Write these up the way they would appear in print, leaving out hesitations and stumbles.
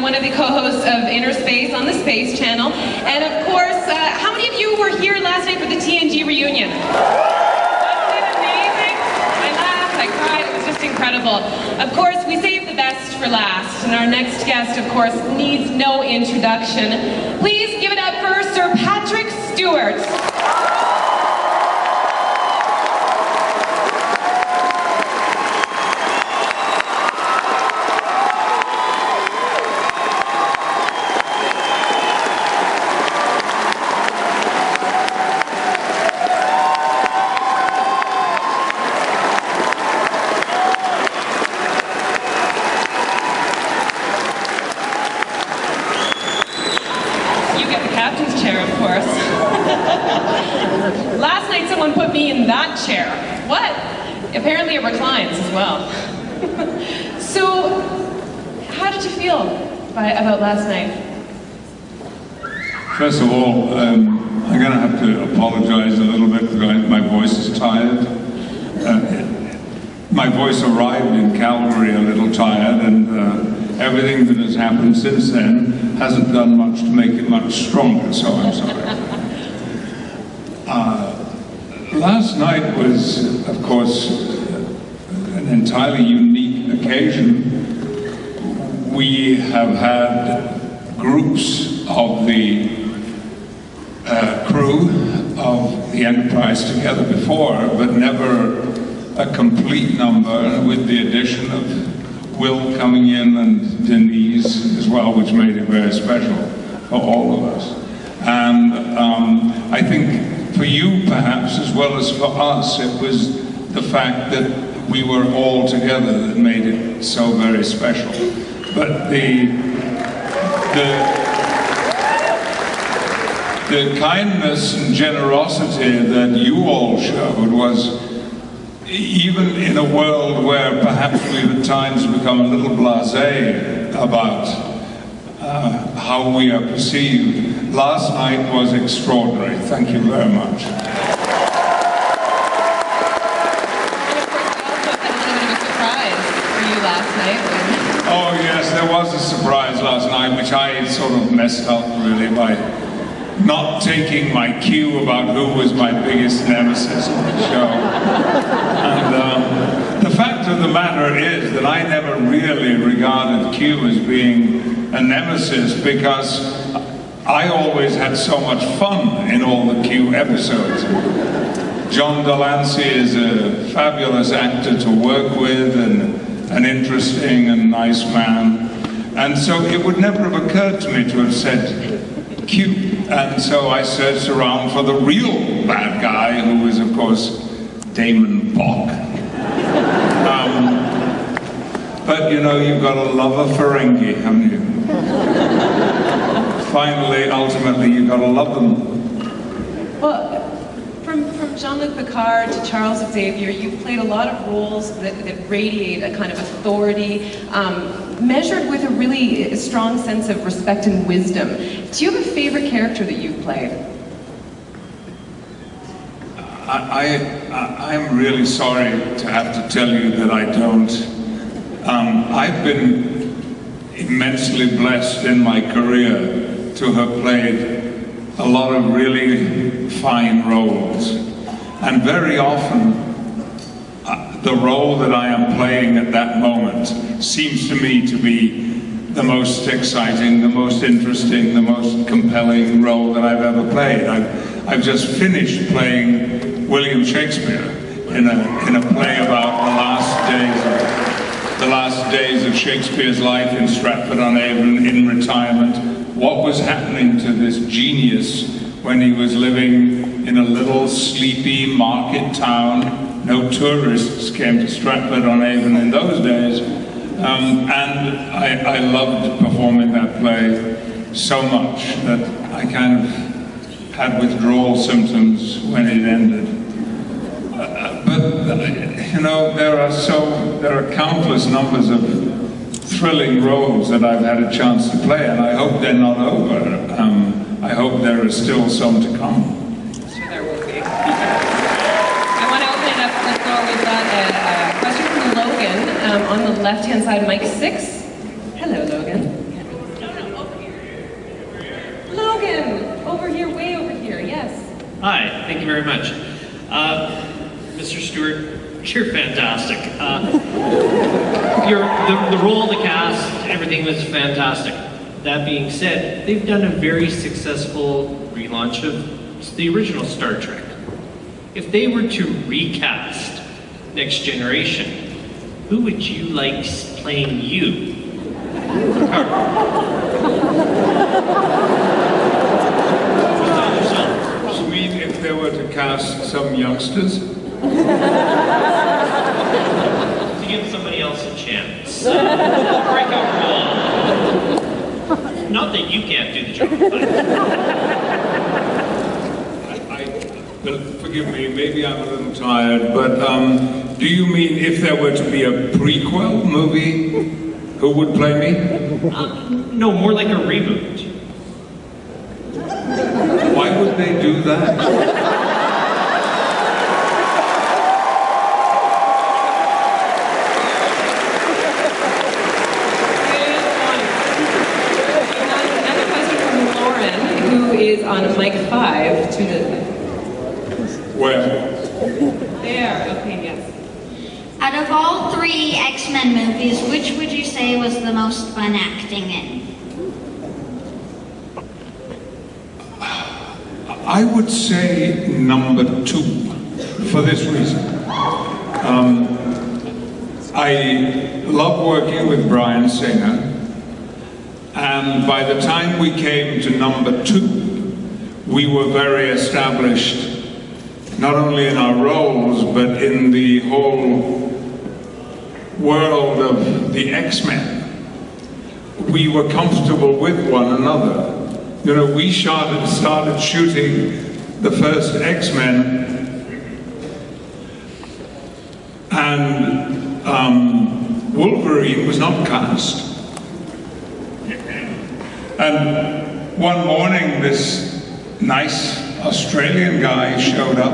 one of the co-hosts of Inner Space on the Space Channel. And of course, how many of you were here last night for the TNG reunion? Wasn't it amazing? I laughed, I cried, it was just incredible. Of course, we saved the best for last, and our next guest, of course, needs no introduction. Please give it up for Sir Patrick Stewart. Last night someone put me in that chair. What? Apparently it reclines as well. So, how did you feel about last night? First of all, I'm going to have to apologize a little bit because my voice is tired. My voice arrived in Calgary a little tired, and everything that has happened since then hasn't done much to make it much stronger, so I'm sorry. Last night was, of course, an entirely unique occasion. We have had groups of the crew of the Enterprise together before, but never a complete number, with the addition of Will coming in and Denise as well, which made it very special for all of us. And I think for you, perhaps, as well as for us, it was the fact that we were all together that made it so very special. But the kindness and generosity that you all showed was, even in a world where perhaps we've at times become a little blasé about how we are perceived, last night was extraordinary. Thank you very much. And of course, we also had a little bit of a surprise for you last night. Oh yes, there was a surprise last night, which I sort of messed up really by not taking my cue about who was my biggest nemesis on the show. And the fact of the matter is that I never really regarded Q as being a nemesis, because I always had so much fun in all the Q episodes. John Delancey is a fabulous actor to work with, and an interesting and nice man. And so it would never have occurred to me to have said Q. And so I searched around for the real bad guy, who was, of course, Damon Bach. But you know, you've got a love of Ferengi, haven't you? Finally, ultimately, you've got to love them. Well, from Jean-Luc Picard to Charles Xavier, you've played a lot of roles that radiate a kind of authority, measured with a really strong sense of respect and wisdom. Do you have a favorite character that you've played? I'm really sorry to have to tell you that I don't. I've been immensely blessed in my career to have played a lot of really fine roles. And very often, the role that I am playing at that moment seems to me to be the most exciting, the most interesting, the most compelling role that I've ever played. I've just finished playing William Shakespeare in a play about the last days of Shakespeare's life in Stratford-on-Avon in retirement. What was happening to this genius when he was living in a little sleepy market town? No tourists came to Stratford-on-Avon in those days. And I loved performing that play so much that I kind of had withdrawal symptoms when it ended. But you know, there are countless numbers of thrilling roles that I've had a chance to play, and I hope they're not over. I hope there is still some to come. I'm sure there will be. I want to open it up to the floor. We've got a question from Logan on the left-hand side, mic 6. Hello, Logan. Hi, thank you very much. Mr. Stewart, you're fantastic. The role, the cast, everything was fantastic. That being said, they've done a very successful relaunch of the original Star Trek. If they were to recast Next Generation, who would you like playing you? You mean if they were to cast some youngsters? To give somebody else a chance. Break a rule. Not that you can't do the job, Well, forgive me, maybe I'm a little tired, but do you mean if there were to be a prequel movie, who would play me? No, more like a reboot. Why would they do that? Is on mic 5 to the... Where? There, okay, yes. Out of all 3 X-Men movies, which would you say was the most fun acting in? I would say number 2, for this reason. I love working with Bryan Singer, and by the time we came to number 2, we were very established, not only in our roles, but in the whole world of the X-Men. We were comfortable with one another. You know, we started shooting the first X-Men, and Wolverine was not cast. And one morning, this nice Australian guy showed up,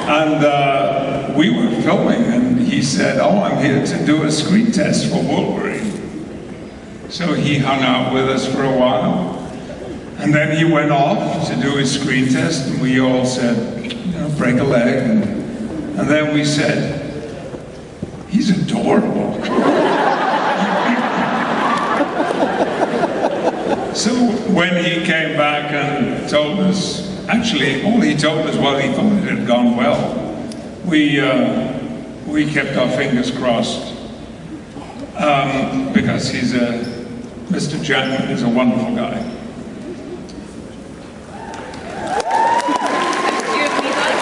and we were filming, and he said, "Oh, I'm here to do a screen test for Wolverine." So he hung out with us for a while, and then he went off to do his screen test, and we all said, you know, break a leg, and then we said, "He's adorable." So when he came back and told us, actually all he told us was he thought it had gone well. We kept our fingers crossed because Mr. Jackman is a wonderful guy.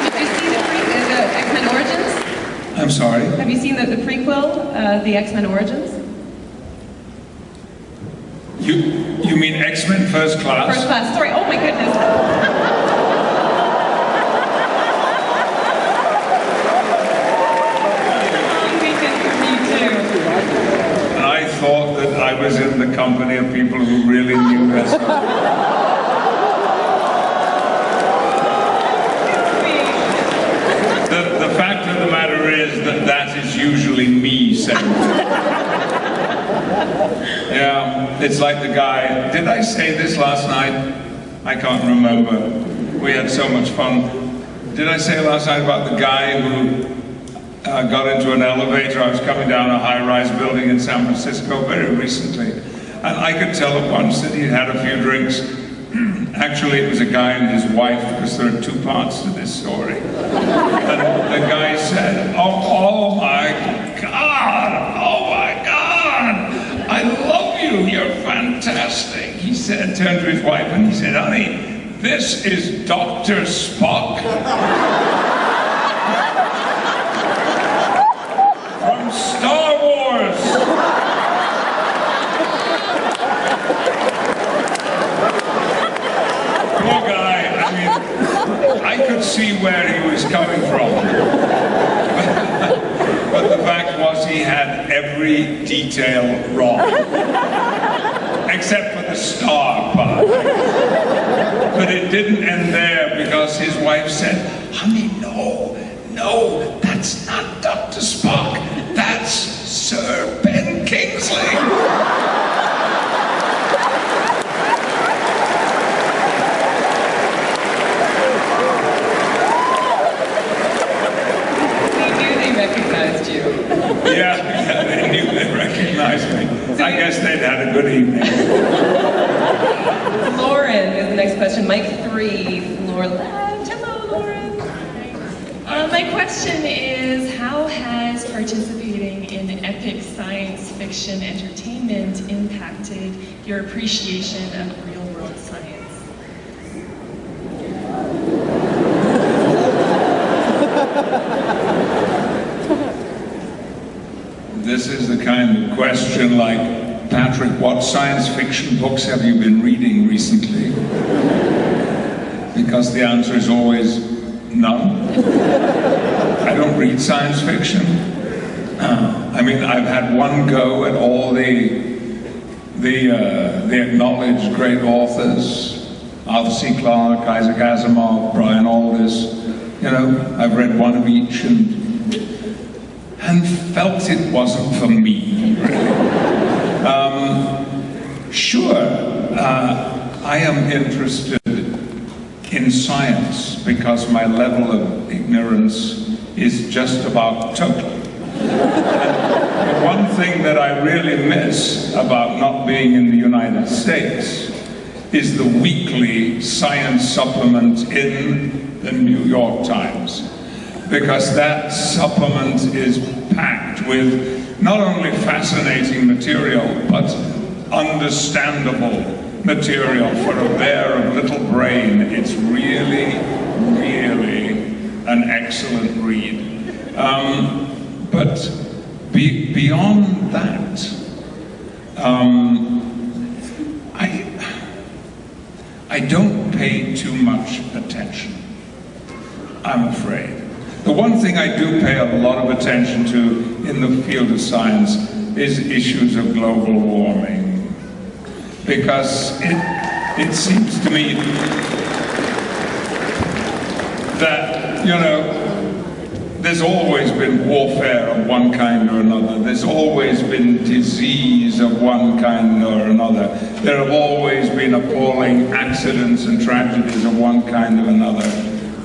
Did you see the X-Men Origins? I'm sorry? Have you seen the prequel, the X-Men Origins? You mean X-Men First Class? First Class, sorry, oh my goodness. I thought that I was in the company of people who really knew their stuff. The fact of the matter is that is usually me saying. Yeah, it's like the guy, did I say this last night? I can't remember. We had so much fun. Did I say last night about the guy who got into an elevator? I was coming down a high-rise building in San Francisco very recently, and I could tell at once that he'd had a few drinks. Actually, it was a guy and his wife, because there are 2 parts to this story. And the guy said, oh my God, I love you, you're fantastic. He said, turned to his wife and he said, honey, this is Dr. Spock. From Star Wars. Poor guy, I mean, I could see where he was coming from. But the fact was he had every detail wrong. Except for the star part. But it didn't end there because his wife said, honey, no, that's not Dr. Spock. That's Sir Ben Kingsley. good evening. Lauren is the next question. Mic 3, floor left. Hello, Lauren. My question is, how has participating in epic science fiction entertainment impacted your appreciation of real-world science? This is the kind of question like, Patrick, what science fiction books have you been reading recently? Because the answer is always none. I don't read science fiction. I mean, I've had one go at all the acknowledged great authors, Arthur C. Clarke, Isaac Asimov, Brian Aldiss. You know, I've read one of each and felt it wasn't for me, really. Sure, I am interested in science because my level of ignorance is just about total. The one thing that I really miss about not being in the United States is the weekly science supplement in the New York Times, because that supplement is packed with not only fascinating material, but understandable material for a bear of little brain. It's really, really an excellent read. But beyond that, I don't pay too much attention, I'm afraid. The one thing I do pay a lot of attention to in the field of science is issues of global warming. Because it seems to me that, you know, there's always been warfare of one kind or another. There's always been disease of one kind or another. There have always been appalling accidents and tragedies of one kind or another.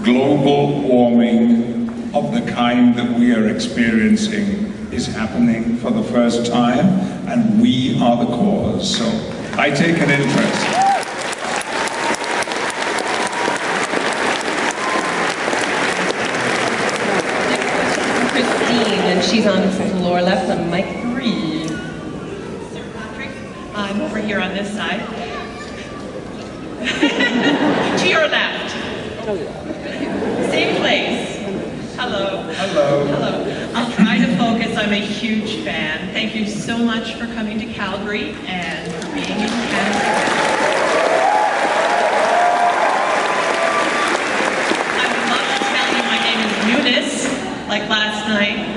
Global warming of the kind that we are experiencing is happening for the first time, and we are the cause. So I take an interest. And she's on the floor left on mic 3. Sir Patrick, I'm over here on this side. To your left. Same place. Hello. Hello. Hello. I'll try to focus. I'm a huge fan. Thank you so much for coming to Calgary and for being in Canada. I would love to tell you my name is Eunice, like last night.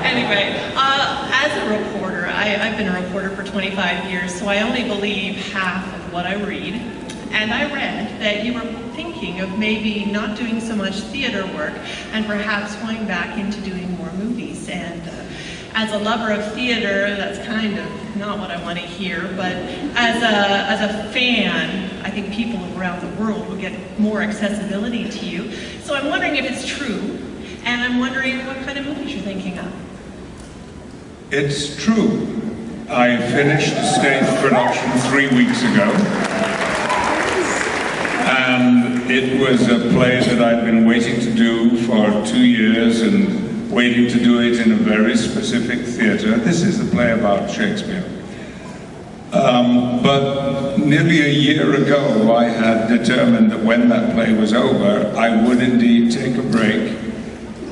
Anyway, as a reporter, I've been a reporter for 25 years, so I only believe half of what I read. And I read that you were thinking of maybe not doing so much theater work and perhaps going back into doing more movies. And as a lover of theater, that's kind of not what I want to hear, but as a fan, I think people around the world will get more accessibility to you. So I'm wondering if it's true, and I'm wondering what kind of movies you're thinking of. It's true. I finished the stage production 3 weeks ago. And it was a play that I'd been waiting to do for 2 years and waiting to do it in a very specific theater. This is a play about Shakespeare. But nearly a year ago, I had determined that when that play was over, I would indeed take a break.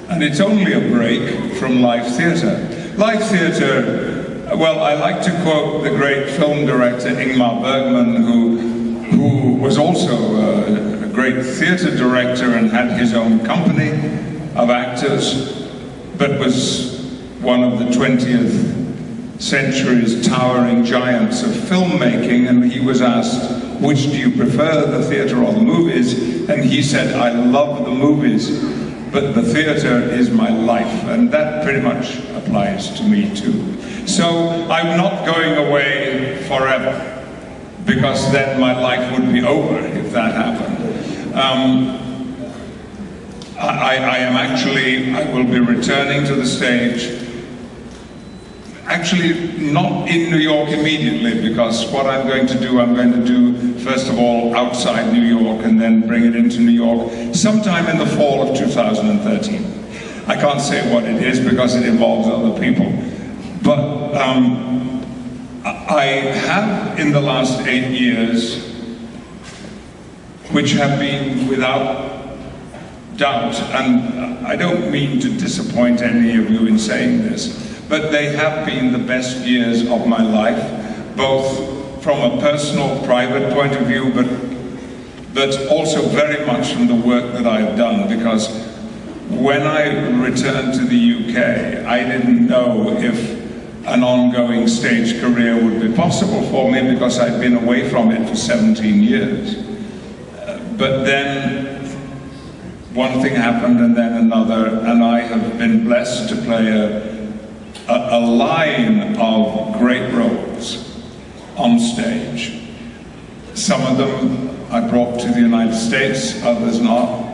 And it's only a break from live theater. Live theater, well, I like to quote the great film director Ingmar Bergman, who was also a great theater director and had his own company of actors, but was one of the 20th century's towering giants of filmmaking. And he was asked, which do you prefer, the theater or the movies? And he said, I love the movies, but the theater is my life. And that pretty much applies to me too. So I'm not going away forever, because then my life would be over if that happened. I will be returning to the stage Actually, not in New York immediately, because what I'm going to do, first of all, outside New York, and then bring it into New York sometime in the fall of 2013. I can't say what it is because it involves other people. But I have, in the last 8 years, which have been without doubt, and I don't mean to disappoint any of you in saying this, but they have been the best years of my life, both from a personal, private point of view, but also very much from the work that I've done, because when I returned to the UK, I didn't know if an ongoing stage career would be possible for me, because I'd been away from it for 17 years. But then one thing happened and then another, and I have been blessed to play a line of great roles on stage. Some of them I brought to the United States, others not,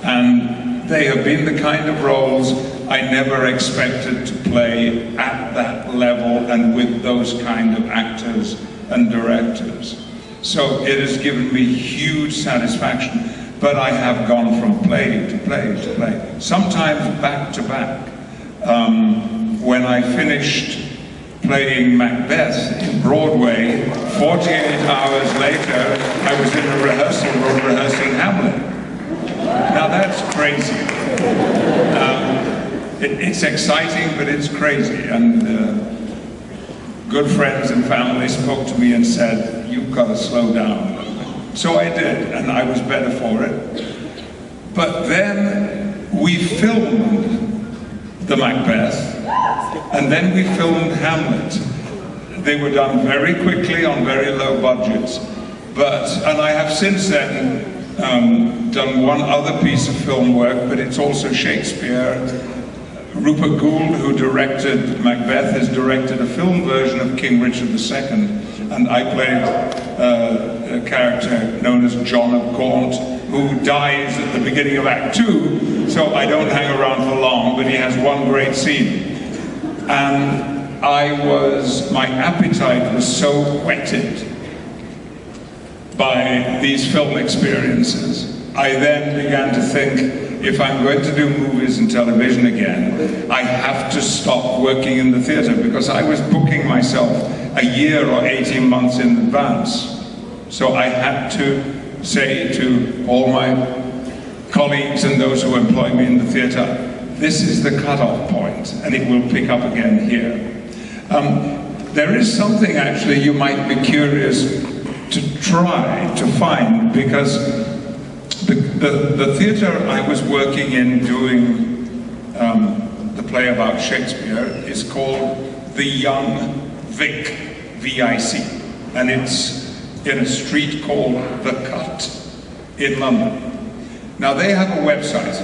and they have been the kind of roles I never expected to play at that level and with those kind of actors and directors. So it has given me huge satisfaction, but I have gone from play to play to play, sometimes back to back. When I finished playing Macbeth in Broadway, 48 hours later, I was in a rehearsal room rehearsing Hamlet. Now that's crazy. It's exciting, but it's crazy. And good friends and family spoke to me and said, "You've got to slow down." So I did, and I was better for it. But then we filmed the Macbeth, and then we filmed Hamlet. They were done very quickly on very low budgets. And I have since then done one other piece of film work, but it's also Shakespeare. Rupert Gould, who directed Macbeth, has directed a film version of King Richard II, and I played a character known as John of Gaunt, who dies at the beginning of Act 2, so I don't hang around for long, but he has one great scene. And my appetite was so whetted by these film experiences. I then began to think, if I'm going to do movies and television again, I have to stop working in the theater, because I was booking myself a year or 18 months in advance. So I had to say to all my colleagues and those who employ me in the theater, this is the cutoff point, and it will pick up again here. There is something actually you might be curious to try to find, because the theater I was working in doing the play about Shakespeare is called The Young Vic, V-I-C, and it's in a street called The Cut in London. Now they have a website.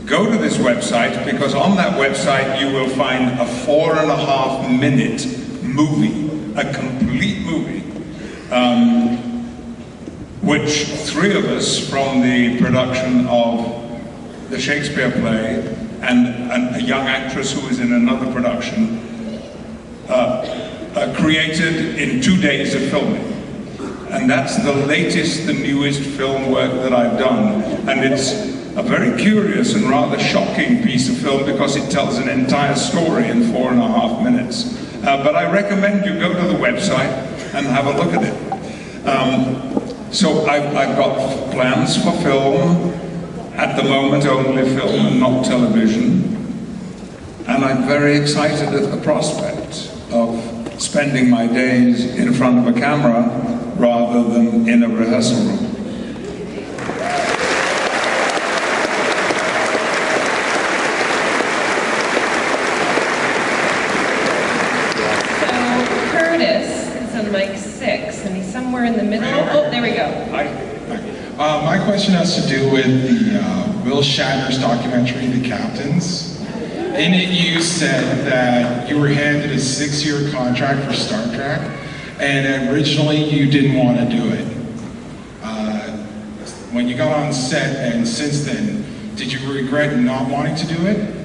Go to this website, because on that website you will find a 4.5-minute movie, a complete movie, which 3 of us from the production of the Shakespeare play and a young actress who was in another production created in 2 days of filming. And that's the latest, the newest film work that I've done. And it's a very curious and rather shocking piece of film, because it tells an entire story in 4.5 minutes. But I recommend you go to the website and have a look at it. So I've got plans for film, at the moment only film and not television. And I'm very excited at the prospect of spending my days in front of a camera rather than in a rehearsal room. Mic 6, and he's somewhere in the middle. Oh, there we go. My question has to do with the Will Shatner's documentary, The Captains. In it, you said that you were handed a 6-year contract for Star Trek, and originally you didn't want to do it. When you got on set, and since then, did you regret not wanting to do it?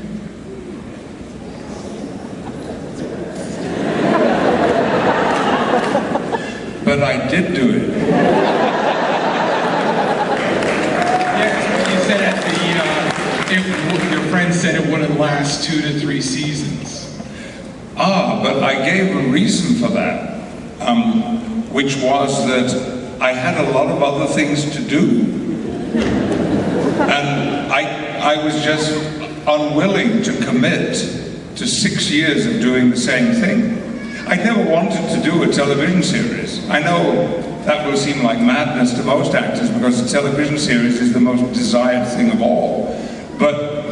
but I did do it. Yeah, you said at your friend said it wouldn't last 2 to 3 seasons. But I gave a reason for that, which was that I had a lot of other things to do. And I was just unwilling to commit to 6 years of doing the same thing. I never wanted to do a television series. I know that will seem like madness to most actors because a television series is the most desired thing of all. But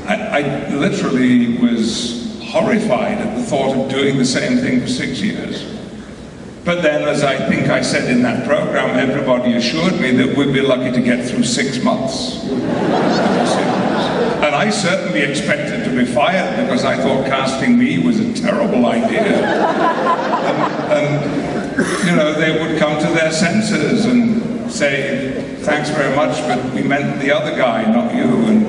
I literally was horrified at the thought of doing the same thing for 6 years. But then, as I think I said in that program, everybody assured me that we'd be lucky to get through 6 months. And I certainly expected to be fired because I thought casting me was a terrible idea. And you know, they would come to their senses and say, thanks very much, but we meant the other guy, not you.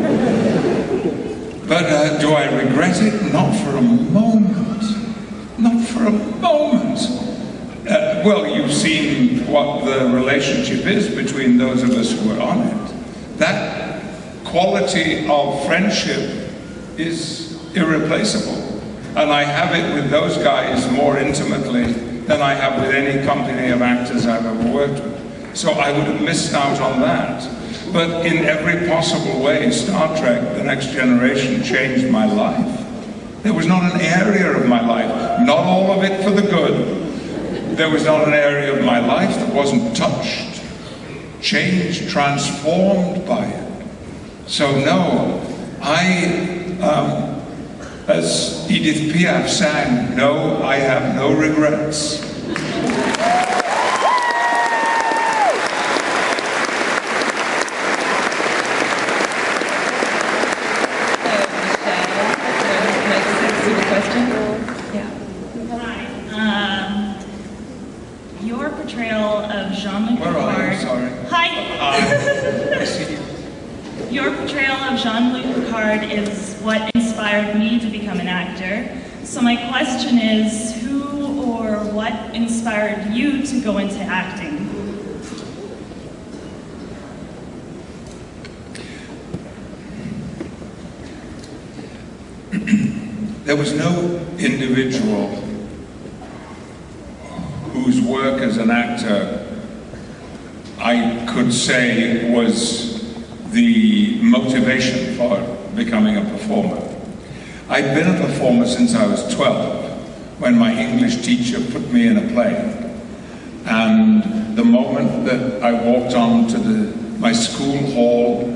But do I regret it? Not for a moment. Not for a moment. Well, you've seen what the relationship is between those of us who are on it. That quality of friendship is irreplaceable. And I have it with those guys more intimately than I have with any company of actors I've ever worked with. So I would have missed out on that. But in every possible way, Star Trek: The Next Generation changed my life. There was not an area of my life, not all of it for the good, there was not an area of my life that wasn't touched, changed, transformed by it. So no, as Edith Piaf sang, no, I have no regrets. Your portrayal of Jean-Luc Where are you? Picard. Sorry. Hi. I see you. Your portrayal of Jean-Luc Picard is what inspired me to become an actor. So my question is, who or what inspired you to go into acting? There was no individual whose work as an actor I could say was the motivation for becoming a performer. I'd been a performer since I was 12, when my English teacher put me in a play. And the moment that I walked onto my school hall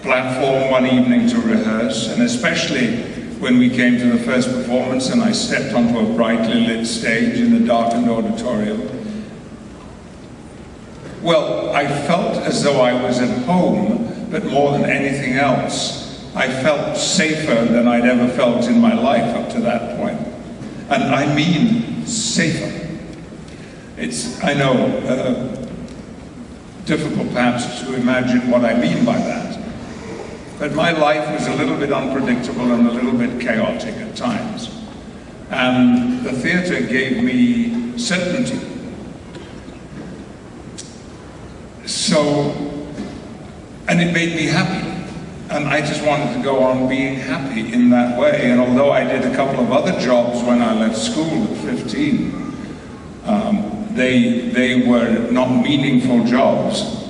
platform one evening to rehearse, and especially when we came to the first performance and I stepped onto a brightly lit stage in the darkened auditorium, well, I felt as though I was at home, but more than anything else, I felt safer than I'd ever felt in my life up to that point. And I mean safer. It's, I know, difficult perhaps to imagine what I mean by that. But my life was a little bit unpredictable and a little bit chaotic at times. And the theatre gave me certainty. So, and it made me happy. And I just wanted to go on being happy in that way. And although I did a couple of other jobs when I left school at 15, they were not meaningful jobs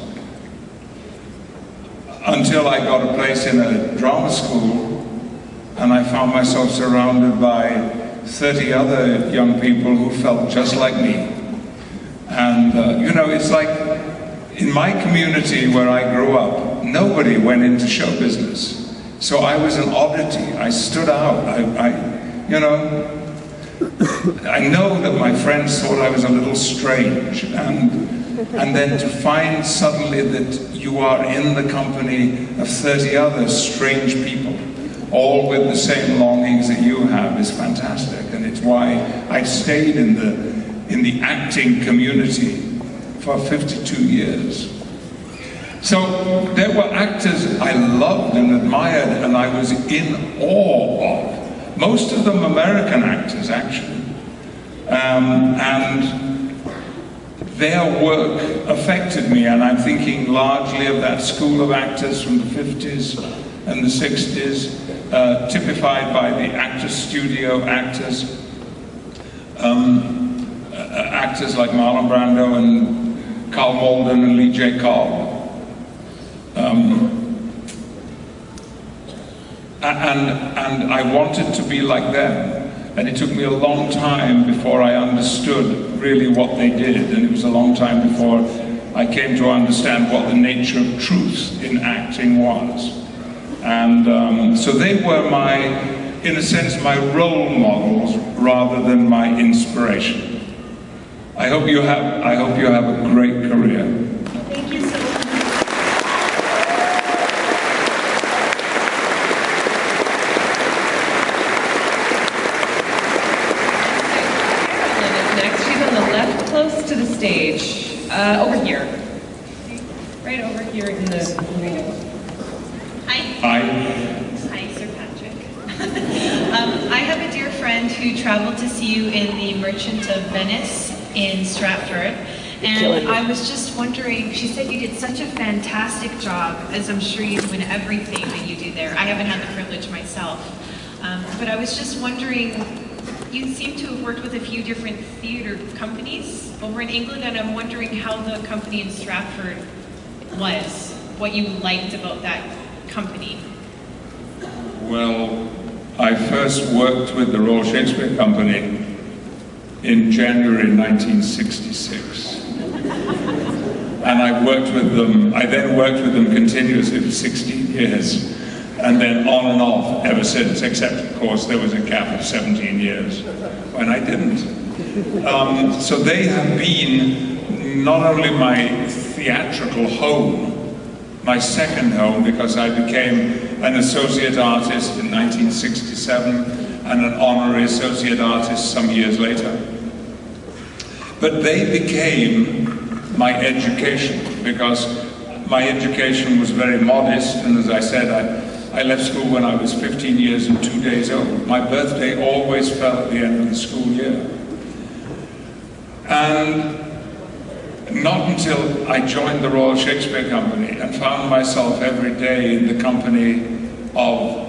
until I got a place in a drama school and I found myself surrounded by 30 other young people who felt just like me. And, you know, it's like in my community where I grew up, nobody went into show business. So I was an oddity. I stood out. You know, I know that my friends thought I was a little strange. And then to find suddenly that you are in the company of 30 other strange people, all with the same longings that you have, is fantastic. And it's why I stayed in the acting community for 52 years. So there were actors I loved and admired and I was in awe of. Most of them American actors, actually. And their work affected me, and I'm thinking largely of that school of actors from the 50s and the 60s, typified by the actor studio actors. Actors like Marlon Brando and Carl Malden and Lee J. Cobb. And I wanted to be like them. And it took me a long time before I understood really what they did. And it was a long time before I came to understand what the nature of truth in acting was. And so they were in a sense, my role models rather than my inspiration. I hope you have a great career. Thank you so much. Carolyn is next. She's on the left, close to the stage. Over here. Right over here in the... Hi. Hi. Hi, Sir Patrick. I have a dear friend who traveled to see you in the Merchant of Venice in Stratford, and I was just wondering, she said you did such a fantastic job, as I'm sure you do in everything that you do there. I haven't had the privilege myself, but I was just wondering, you seem to have worked with a few different theatre companies over in England, and I'm wondering how the company in Stratford was, what you liked about that company. Well, I first worked with the Royal Shakespeare Company in January 1966. And I then worked with them continuously for 16 years. And then on and off ever since, except of course there was a gap of 17 years when I didn't. So they have been not only my theatrical home, my second home, because I became an associate artist in 1967 and an honorary associate artist some years later. But they became my education, because my education was very modest, and as I said, I left school when I was 15 years and 2 days old. My birthday always fell at the end of the school year. And not until I joined the Royal Shakespeare Company and found myself every day in the company of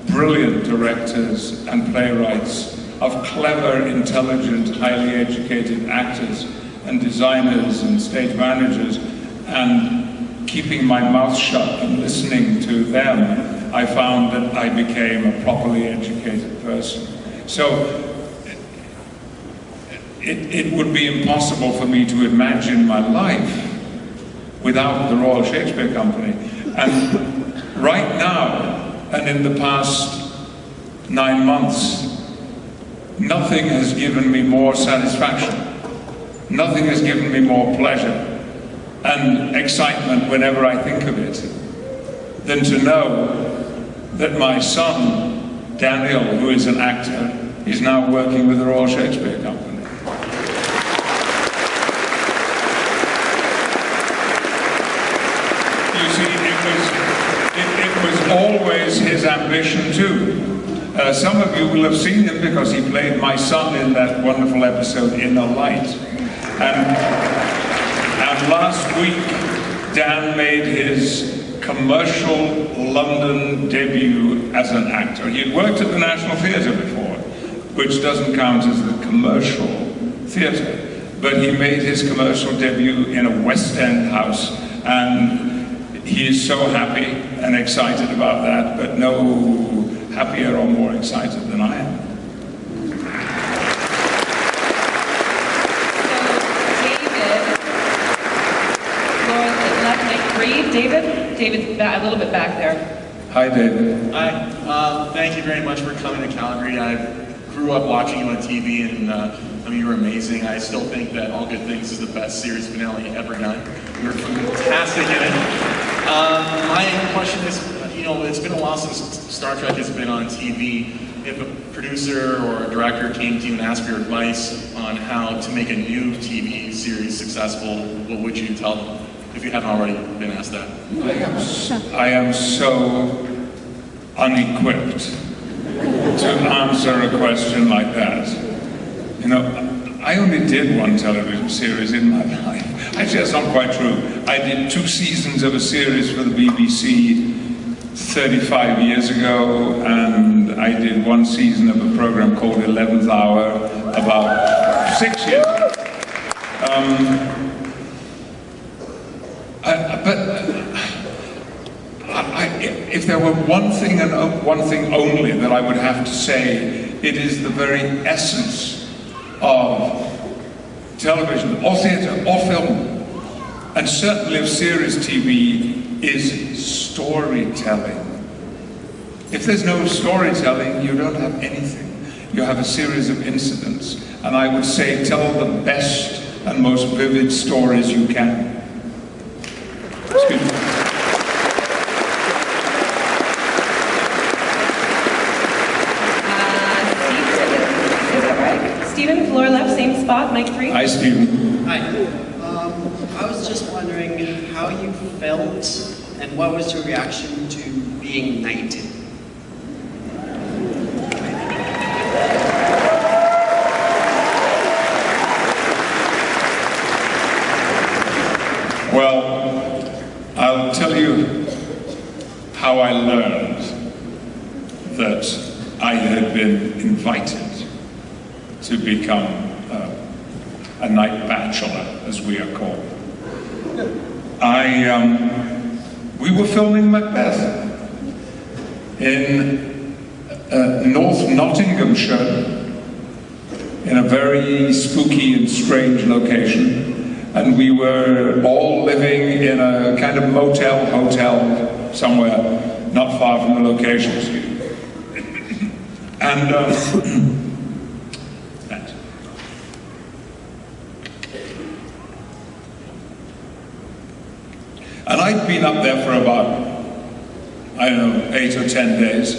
brilliant directors and playwrights, of clever, intelligent, highly educated actors and designers and stage managers, and keeping my mouth shut and listening to them, I found that I became a properly educated person. So it would be impossible for me to imagine my life without the Royal Shakespeare Company. And right now, and in the past 9 months, nothing has given me more satisfaction. Nothing has given me more pleasure and excitement whenever I think of it than to know that my son, Daniel, who is an actor, is now working with the Royal Shakespeare Company. You see, it was always his ambition too. Some of you will have seen him because he played my son in that wonderful episode, In the Light. And last week, Dan made his commercial London debut as an actor. He had worked at the National Theatre before, which doesn't count as the commercial theatre, but he made his commercial debut in a West End house, and he is so happy and excited about that, but no happier or more excited than I am. David's a little bit back there. Hi, David. Hi. Thank you very much for coming to Calgary. I grew up watching you on TV, and I mean, you were amazing. I still think that All Good Things is the best series finale ever done. You were fantastic in it. My question is, you know, it's been a while since Star Trek has been on TV. If a producer or a director came to you and asked for your advice on how to make a new TV series successful, what would you tell them? If you haven't already been asked that. I am so unequipped to answer a question like that. You know, I only did one television series in my life. Actually, that's not quite true. I did 2 seasons of a series for the BBC 35 years ago, and I did 1 season of a program called 11th Hour about 6 years ago. If there were one thing and one thing only that I would have to say, it is the very essence of television, or theatre, or film, and certainly of series TV, is storytelling. If there's no storytelling, you don't have anything. You have a series of incidents, and I would say tell the best and most vivid stories you can. Excuse me. Stephen, floor left, same spot, mic 3. Hi, Stephen. Hi. I was just wondering how you felt and what was your reaction to being knighted? Well, I'll tell you how I learned that I had been invited to become a night bachelor, as we are called. We were filming Macbeth in North Nottinghamshire, in a very spooky and strange location, and we were all living in a kind of hotel somewhere not far from the locations. And and I'd been up there for about, I don't know, 8 or 10 days.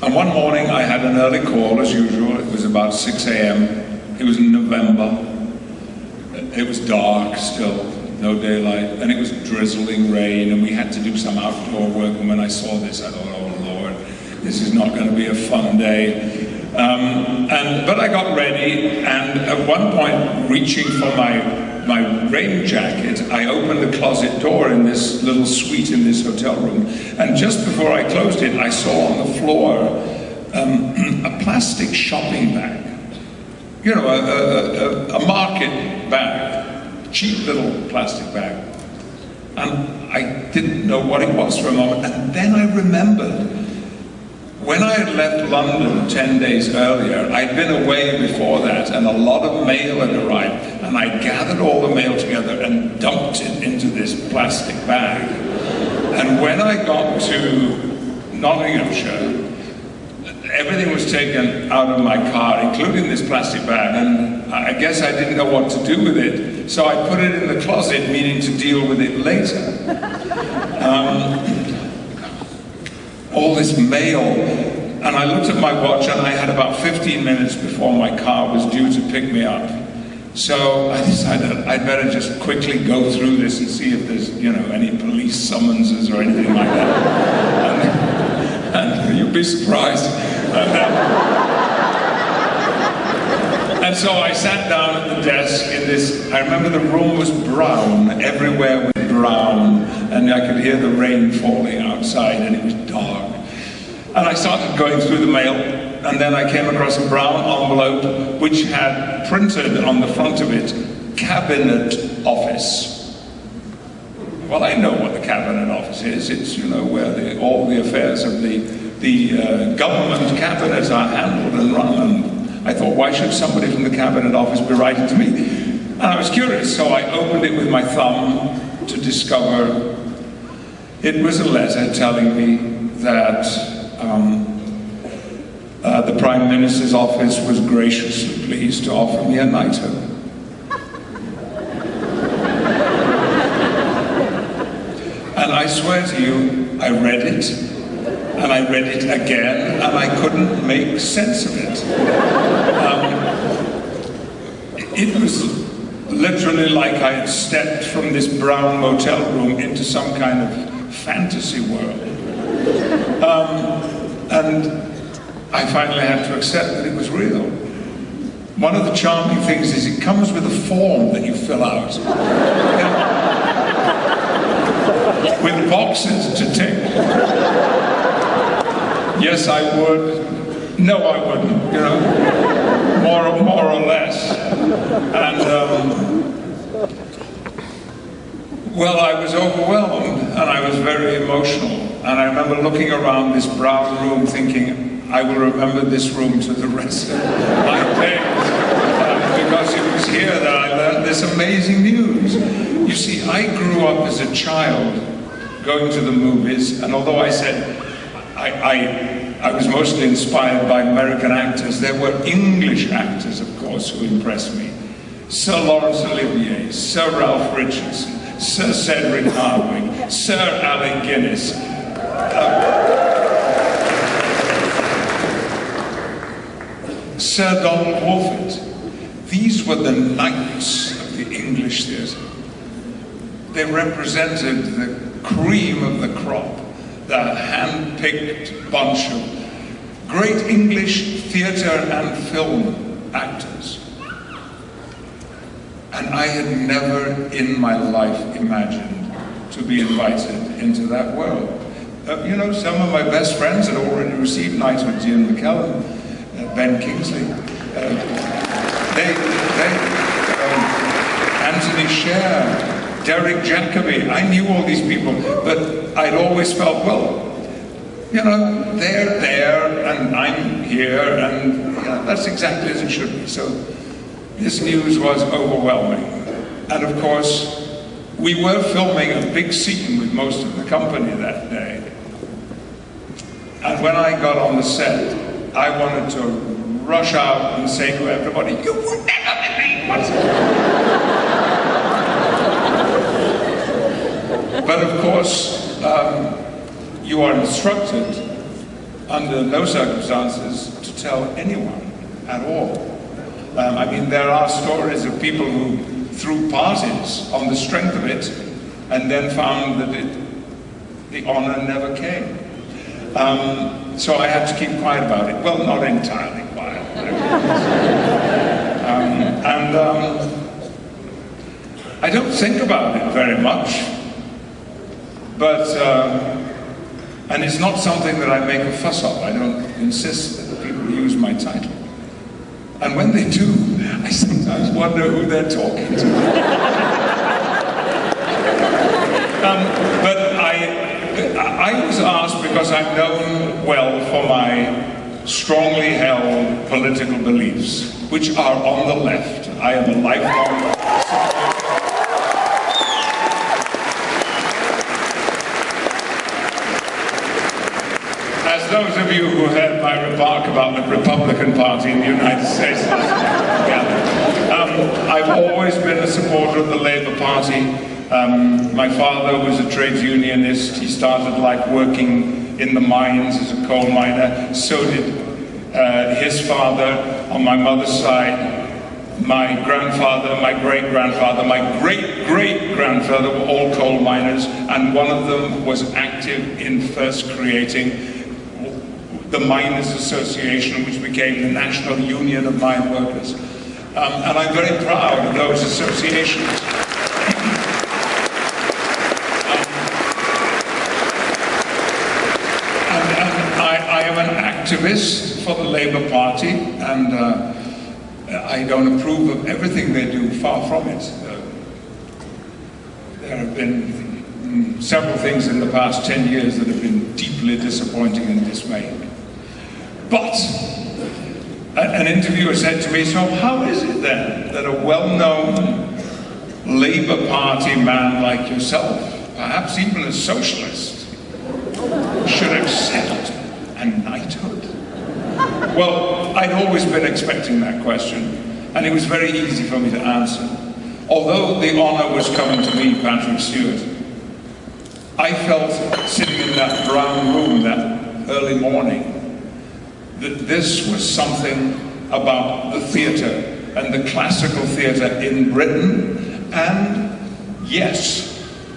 And one morning I had an early call, as usual. It was about 6 a.m. It was in November. It was dark still, no daylight, and it was drizzling rain, and we had to do some outdoor work. And when I saw this, I thought, oh Lord, this is not going to be a fun day. But I got ready, and at one point, reaching for my rain jacket, I opened the closet door in this little suite in this hotel room, and just before I closed it, I saw on the floor a plastic shopping bag. You know, a market bag, cheap little plastic bag. And I didn't know what it was for a moment, and then I remembered when I had left London 10 days earlier, I'd been away before that, and a lot of mail had arrived, and I gathered all the mail together and dumped it into this plastic bag. And when I got to Nottinghamshire, everything was taken out of my car, including this plastic bag, and I guess I didn't know what to do with it, so I put it in the closet, meaning to deal with it later. All this mail, and I looked at my watch, and I had about 15 minutes before my car was due to pick me up. So I decided I'd better just quickly go through this and see if there's, you know, any police summonses or anything like that. And you'd be surprised. And so I sat down at the desk in this, I remember the room was brown, everywhere was brown, and I could hear the rain falling outside, and it was dark. And I started going through the mail, and then I came across a brown envelope which had printed on the front of it, Cabinet Office. Well, I know what the Cabinet Office is. It's, you know, where all the affairs of the government cabinet are handled and run. And I thought, why should somebody from the Cabinet Office be writing to me? And I was curious, so I opened it with my thumb to discover it was a letter telling me that the Prime Minister's office was graciously pleased to offer me a knighthood. And I swear to you, I read it, and I read it again, and I couldn't make sense of it. It was literally like I had stepped from this brown motel room into some kind of fantasy world. And I finally had to accept that it was real. One of the charming things is it comes with a form that you fill out. With boxes to tick. Yes, I would. No, I wouldn't, you know. More or less. And, well, I was overwhelmed and I was very emotional. And I remember looking around this brown room thinking, I will remember this room to the rest of my days. Because it was here that I learned this amazing news. You see, I grew up as a child going to the movies, and although I said I was mostly inspired by American actors, there were English actors, of course, who impressed me. Sir Laurence Olivier, Sir Ralph Richardson, Sir Cedric Hardwicke, Sir Alec Guinness. Sir Donald Wolford. These were the knights of the English theatre. They represented the cream of the crop, the hand-picked bunch of great English theatre and film actors. And I had never in my life imagined to be invited into that world. You know, some of my best friends had already received knighthoods, Ian McKellen, Ben Kingsley, Anthony Sher, Derek Jacobi. I knew all these people, but I'd always felt, well, you know, they're there and I'm here, and you know, that's exactly as it should be. So this news was overwhelming. And of course, we were filming a big scene with most of the company that day. And when I got on the set, I wanted to rush out and say to everybody, you would never believe what's But of course, you are instructed under no circumstances to tell anyone at all. I mean, there are stories of people who threw parties on the strength of it and then found that the honor never came. So I had to keep quiet about it. Well, not entirely quiet. I don't think about it very much, but, and it's not something that I make a fuss of. I don't insist that people use my title. And when they do, I sometimes wonder who they're talking to. But I was asked because I'm known well for my strongly held political beliefs, which are on the left. I am a lifelong As those of you who heard my remark about the Republican Party in the United States, I've always been a supporter of the Labour Party. My father was a trades unionist. He started life working in the mines as a coal miner. So did his father on my mother's side. My grandfather, my great-grandfather, my great-great-grandfather were all coal miners, and one of them was active in first creating the Miners Association, which became the National Union of Mine Workers. And I'm very proud of those associations. I am an activist for the Labour Party, and I don't approve of everything they do, far from it. There have been several things in the past 10 years that have been deeply disappointing and dismaying. But an interviewer said to me, so how is it then that a well-known Labour Party man like yourself, perhaps even a socialist, should accept a knighthood? Well, I'd always been expecting that question, and it was very easy for me to answer. Although the honor was coming to me, Patrick Stewart, I felt, sitting in that brown room that early morning, that this was something about the theatre and the classical theatre in Britain, and yes,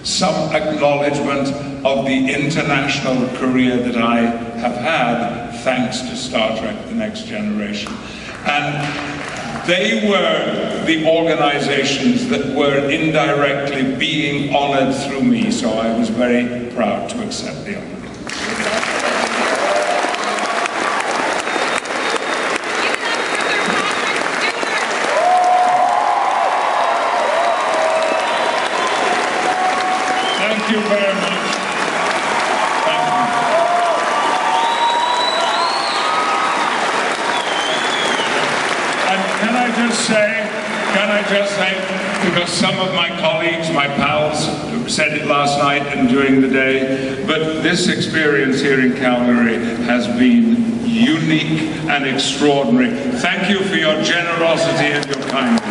some acknowledgement of the international career that I have had thanks to Star Trek: The Next Generation. And They were the organizations that were indirectly being honored through me, so I was very proud to accept the honor. Thank you very much. Thank you. And can I just say, because some of my colleagues, my pals, said it last night and during the day, but this experience here in Calgary has been unique and extraordinary. Thank you for your generosity and your kindness.